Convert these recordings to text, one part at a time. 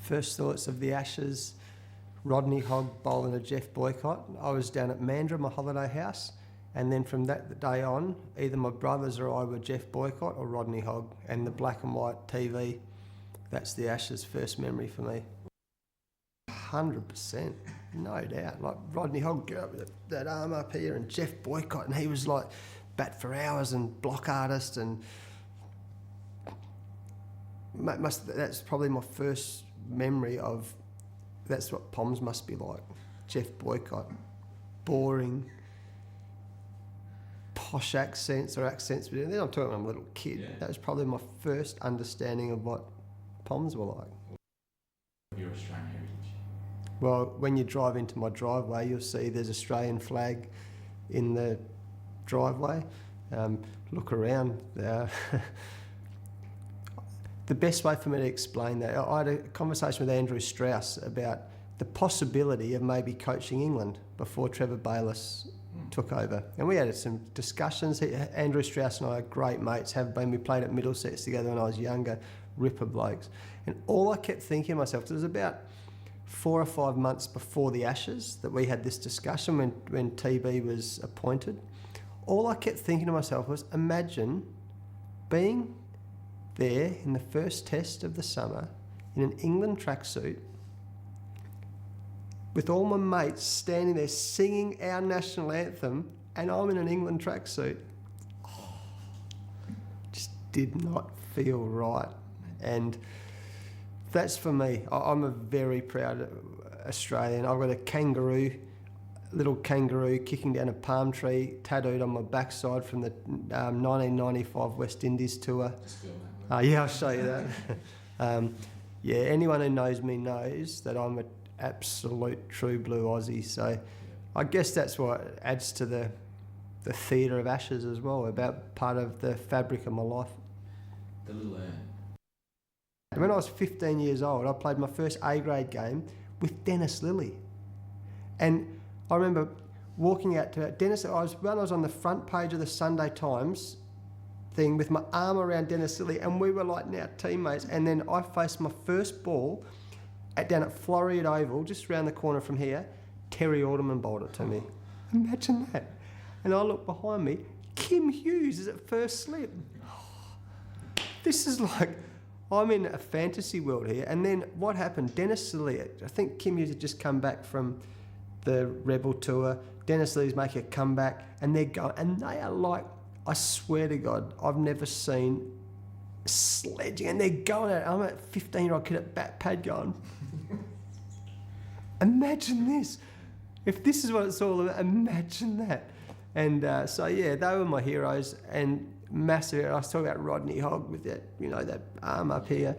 First thoughts of the Ashes, Rodney Hogg bowling a Jeff Boycott. I was down at Mandurah, my holiday house, and then from that day on, either my brothers or I were Jeff Boycott or Rodney Hogg, and the black and white TV, that's the Ashes' first memory for me. 100%, no doubt. Like Rodney Hogg, get up with that arm up here, and Jeff Boycott, and he was like bat for hours and block artist, and that's probably my first memory of that's what Poms must be like. Jeff Boycott, boring, posh accents or accents. Then I'm talking when I'm a little kid. Yeah. That was probably my first understanding of what Poms were like. Your Australian heritage. Well, when you drive into my driveway, you'll see there's Australian flag in the driveway. Look around. The best way for me to explain that, I had a conversation with Andrew Strauss about the possibility of maybe coaching England before Trevor Bayliss took over. And we had some discussions. Andrew Strauss and I are great mates, have been. We played at Middlesex together when I was younger, ripper blokes. And all I kept thinking to myself, it was about 4 or 5 months before the Ashes that we had this discussion when TB was appointed. All I kept thinking to myself was, imagine being there in the first test of the summer in an England tracksuit with all my mates standing there singing our national anthem, and I'm in an England tracksuit. Just did not feel right. And that's for me. I'm a very proud Australian. I've got a little kangaroo kicking down a palm tree tattooed on my backside from the 1995 West Indies tour. Yeah, I'll show you that. Yeah, anyone who knows me knows that I'm an absolute true blue Aussie. So I guess that's what adds to the theatre of Ashes as well, about part of the fabric of my life. The little urn. When I was 15 years old, I played my first A-grade game with Dennis Lilly. And I remember walking out to Dennis. I was on the front page of the Sunday Times thing with my arm around Dennis Lilly, and we were like now teammates. And then I faced my first ball down at Floried Oval, just around the corner from here. Terry Alderman bowled it to me. Imagine that. And I look behind me, Kim Hughes is at first slip. This is like, I'm in a fantasy world here. And then what happened? Dennis Lilly, I think Kim Hughes had just come back from the Rebel tour. Dennis Lilly's making a comeback, and they're going, and they are like, I swear to God, I've never seen sledging, and they're going at it. I'm a 15-year-old kid at bat pad going, imagine this. If this is what it's all about, imagine that. And so, yeah, they were my heroes, and massive. I was talking about Rodney Hogg with that, that arm up here.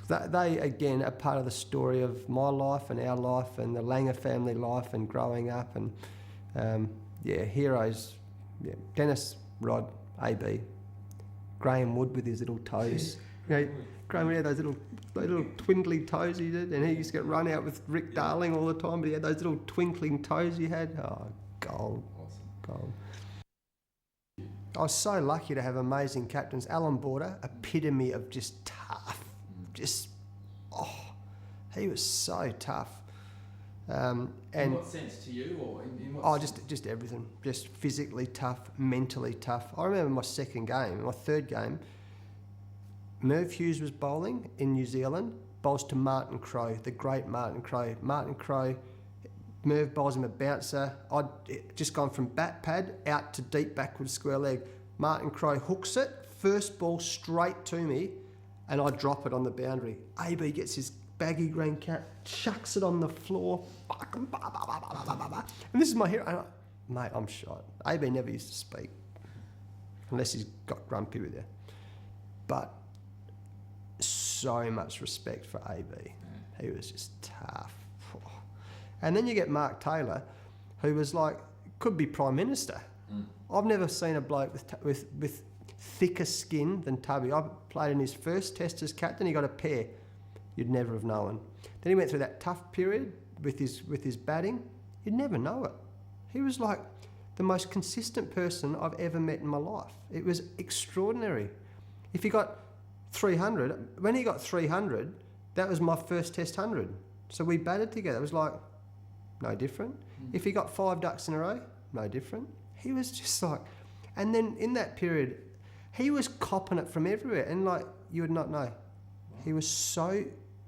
They, again, are part of the story of my life and our life and the Langer family life and growing up. And, heroes. Yeah, Dennis, Rod, AB. Graham Wood with his little toes. Graham had those little twinkly toes he did, and he used to get run out with Rick Darling all the time, but he had those little twinkling toes he had. Oh, gold. Awesome. Gold. I was so lucky to have amazing captains. Alan Border, epitome of just tough. He was so tough. And in what sense to you, or in what sense? Just everything. Just physically tough, mentally tough. I remember my third game, Merv Hughes was bowling in New Zealand, bowls to Martin Crowe, the great Martin Crowe. Martin Crowe, Merv bowls him a bouncer. I'd just gone from bat pad out to deep backward square leg. Martin Crowe hooks it, first ball straight to me, and I drop it on the boundary. AB gets his baggy green cap, chucks it on the floor, and this is my hero. Mate, I'm shot. AB never used to speak, unless he's got grumpy with you. But so much respect for AB. He was just tough. And then you get Mark Taylor, who was like, could be Prime Minister. I've never seen a bloke with thicker skin than Tubby. I played in his first test as captain. He got a pair. You'd never have known. Then he went through that tough period with his batting. You'd never know it. He was like the most consistent person I've ever met in my life. It was extraordinary. If he got 300. When he got 300, that was my first Test 100. So we batted together. It was like, no different. If he got 5 ducks in a row, no different. He was just like, and then in that period, he was copping it from everywhere, and like you would not know. He was so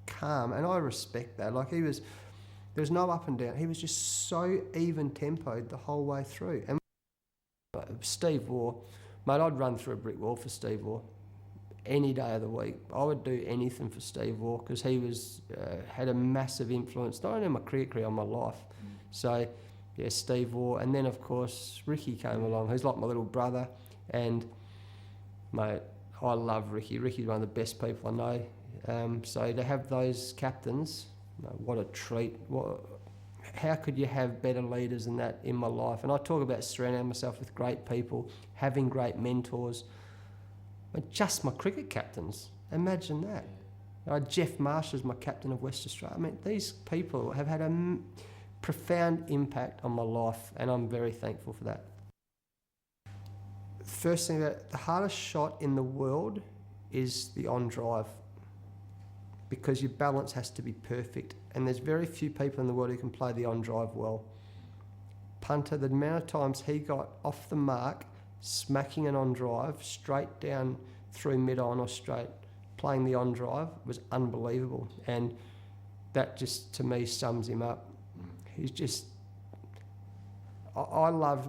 calm, and I respect that. Like there was no up and down. He was just so even tempoed the whole way through. And Steve Waugh, mate, I'd run through a brick wall for Steve Waugh any day of the week. I would do anything for Steve Waugh because he was had a massive influence not only on my cricket career, on my life. So yeah, Steve Waugh, and then of course Ricky came along, who's like my little brother, and mate, I love Ricky. Ricky's one of the best people I know. So to have those captains, what a treat. How could you have better leaders than that in my life? And I talk about surrounding myself with great people, having great mentors. But just my cricket captains, imagine that. Jeff Marsh is my captain of West Australia. I mean, these people have had a profound impact on my life, and I'm very thankful for that. First thing, that the hardest shot in the world is the on drive, because your balance has to be perfect, and there's very few people in the world who can play the on drive well. Punter, the amount of times he got off the mark, smacking an on drive straight down through mid on or straight, playing the on drive was unbelievable, and that just to me sums him up. He's just, I love,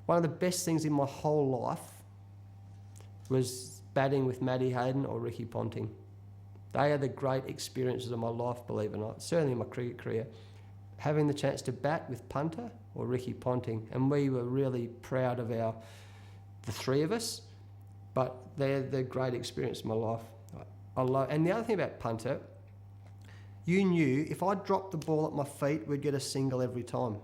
one of the best things in my whole life was batting with Matty Hayden or Ricky Ponting. They are the great experiences of my life, believe it or not, certainly in my cricket career. Having the chance to bat with Punter or Ricky Ponting, and we were really proud of the three of us, but they're the great experience of my life. And the other thing about Punter, you knew if I dropped the ball at my feet, we'd get a single every time.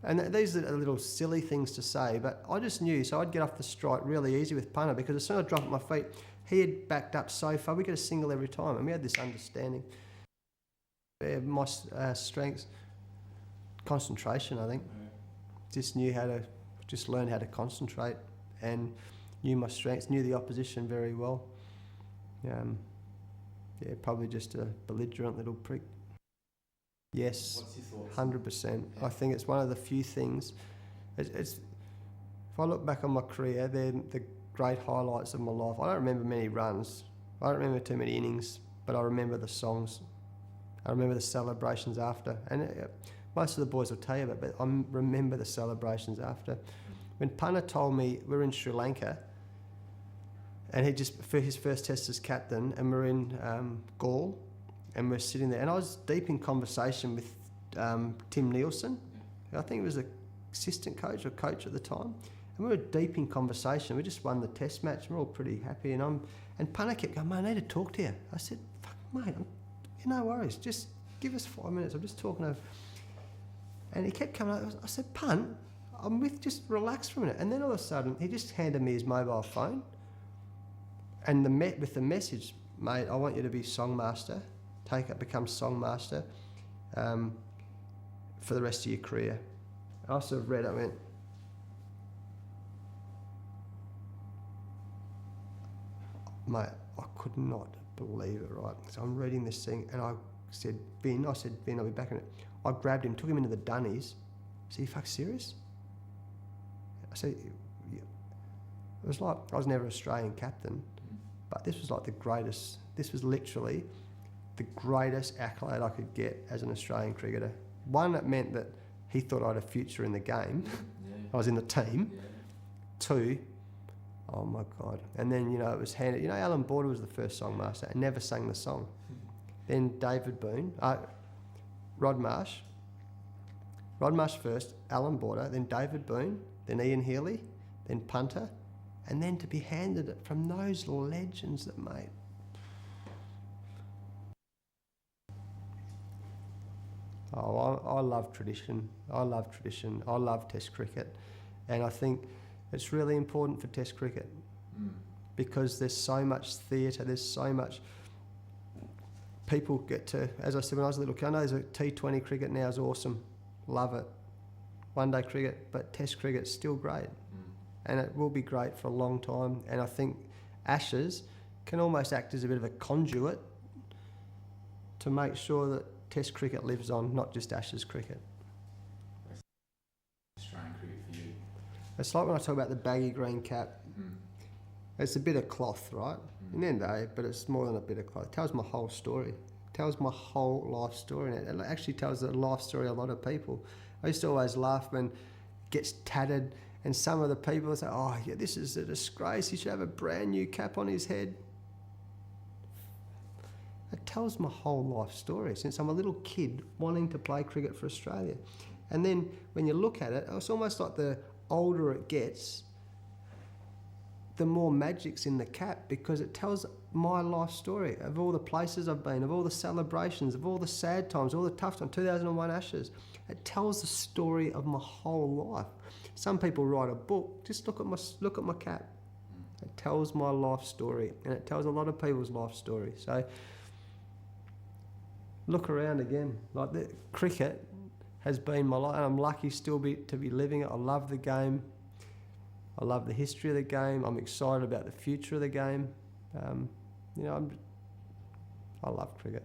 And these are little silly things to say, but I just knew, so I'd get off the strike really easy with Punter, because as soon as I dropped at my feet, he had backed up so far, we get a single every time, and we had this understanding. My strengths, concentration, I think. Just knew how to, just learn how to concentrate, and knew my strengths, knew the opposition very well. Yeah, probably just a belligerent little prick. Yes, 100%. Yeah. I think it's one of the few things. If I look back on my career, they're the great highlights of my life. I don't remember many runs. I don't remember too many innings, but I remember the songs. I remember the celebrations after. And most of the boys will tell you about it, but I remember the celebrations after. When Punter told me we're in Sri Lanka, and he just, for his first test as captain, and we're in Gaul, and we're sitting there, and I was deep in conversation with Tim Nielsen. I think he was the assistant coach or coach at the time, and we were deep in conversation. We just won the test match, and we're all pretty happy, and Punter kept going, mate, I need to talk to you. I said, fuck, mate, no worries, just give us 5 minutes, I'm just talking to. And he kept coming out. I said, Punt, I'm with, just relax for a minute. And then all of a sudden, he just handed me his mobile phone, and with the message, mate, I want you to be songmaster, become songmaster for the rest of your career. I sort of read it, I went, mate, I could not believe it, right? So I'm reading this thing, and I said, Vin, I'll be back in it. I grabbed him, took him into the dunnies. I said, you fuck serious? I said, yeah. It was like, I was never Australian captain, but this was like this was literally the greatest accolade I could get as an Australian cricketer. One, it meant that he thought I had a future in the game. Yeah. I was in the team. Yeah. Two, oh my God. And then, it was handed, Alan Border was the first songmaster and never sang the song. Then David Boone, Rod Marsh first, Alan Border, then David Boone, then Ian Healy, then Punter, and then to be handed it from those legends that made. Oh, I love tradition. I love tradition. I love Test cricket. And I think it's really important for Test cricket because there's so much theatre, there's so much... People get to, as I said when I was a little kid, I know there's a T20 cricket now is awesome. Love it. One day cricket, but Test cricket's still great. And it will be great for a long time. And I think Ashes can almost act as a bit of a conduit to make sure that Test cricket lives on, not just Ashes cricket. Australian cricket for you. It's like when I talk about the baggy green cap. Mm. It's a bit of cloth, right? In the end of the day, but it's more than a bit of cloth. It tells my whole story. It tells my whole life story. And it actually tells the life story of a lot of people. I used to always laugh when it gets tattered and some of the people say, oh, yeah, this is a disgrace. He should have a brand new cap on his head. It tells my whole life story since I'm a little kid wanting to play cricket for Australia. And then when you look at it, it's almost like the older it gets, the more magic's in the cap, because it tells my life story of all the places I've been, of all the celebrations, of all the sad times, all the tough times, 2001 Ashes. It tells the story of my whole life. Some people write a book, just look at my cap. It tells my life story, and it tells a lot of people's life story. So look around again. Like the cricket has been my life, and I'm lucky still to be living it. I love the game. I love the history of the game. I'm excited about the future of the game. I love cricket.